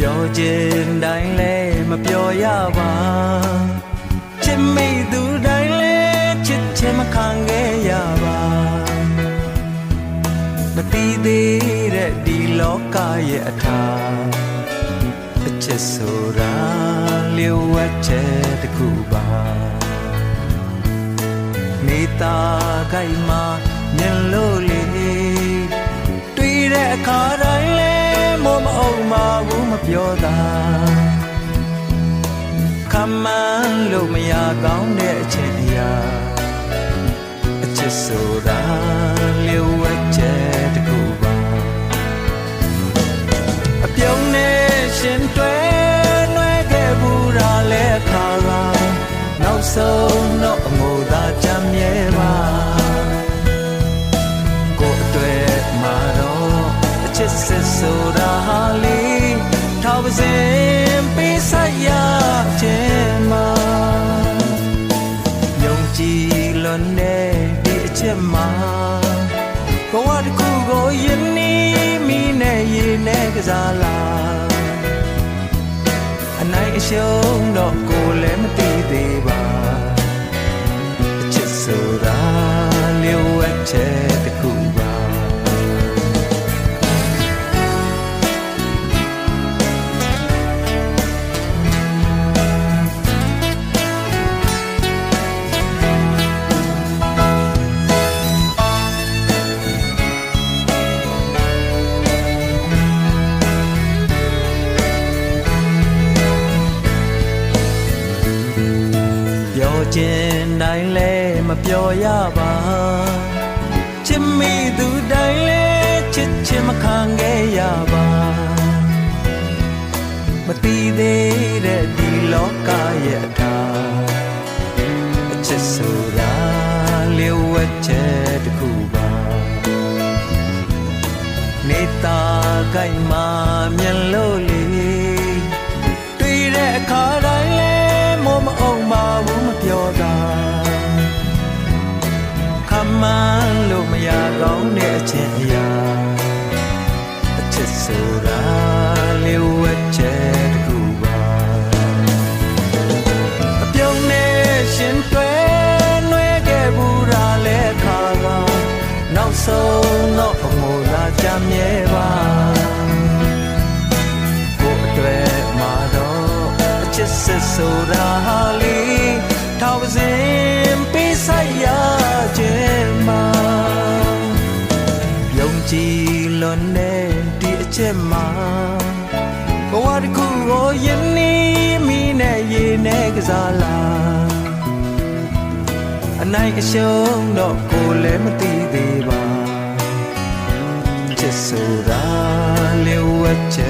ပြောခြင်းတိုင်းလဲမပြောရပါချစ်မိသူတိုင်းလဲချစ်ချင်မခံခဲ့ရပါမသိသေးတဲ့ဒီလောကရဲ့အထာအချစ်ဆိုတာလျှို့ဝှက်ချက်တစ်ခုပါနေတာခိုင်မှာမြင်လို့လေတွေ့တဲ့အခါတိုင်းလဲမို့မအောင်မဘူးမပြောတာခမန်းလို့မရကောင်းတဲ့အချင်းအရာအချစ်ဆိုတာလျှို့ဝှက်ချက်တစ်ခုပါအပြုံးနဲ့ရှင်တွဲလွှဲခဲ့ဘူးတာလဲခါကနောက်ဆုံးတော့အမိုသာကြမ်းမြဲပါကိုယ်အတွက်မှာတော့အချစ်စစ်ဆိုတာဟာလေထောက်ပါစင်ပေးဆက်ရခြင်းမှာယုံကြည်လွန်တဲ့ဒီအချစ်မှာဘဝတစ်ခုကိုယနေ့မိနဲ့ရေနဲ့ကစားလာအနိုင်အရှုံးတော့ကိုယ်လည်းမသိသေးပါအချစ်ဆိုတာလျှို့ဝှက်ချက်တစ်ခုပါပြောခြင်းတိုင်းလဲမပြောရပါချစ်မိသူတိုင်းလဲချစ်ချင်မခံခဲ့ရပါမသိသေးတဲ့ဒီလောကရဲ့အထာအချစ်ဆိုတာလျှို့ဝှက်ချက်တစ်ခုပါနေတာခိုင်မှာမြင်လို့လေတွေ့တဲ့အခါတိုင်းလဲမို့မအောင်မဘူးမပြောတာခမန်းလို့မရကောင်းတဲ့အချင်းအရာအချစ်ဆိုတာလျှို့ဝှက်ချက်တစ်ခုပါအပြုံးနဲ့ရှင်တွဲလွှဲခဲ့ဘူးတာလဲခါကနောက်ဆုံးတော့အမိုသာကြမ်းမြဲပါကိုယ်အတွက်မှာတော့အချစ်စစ်ဆိုတာဟာလေထောက်ပါစင်ပေးဆက်ရခြင်းမှာယုံကြည်လွန်တဲ့ဒီအချက်မှာဘဝတစ်ခုကိုယနေ့မိနဲ့ရေနဲ့ကစားလာအနိုင်အရှုံးတော့ကိုယ်လည်းမသိသေးပါချစ်ဆိုတာလျှို့ဝှက်ချက်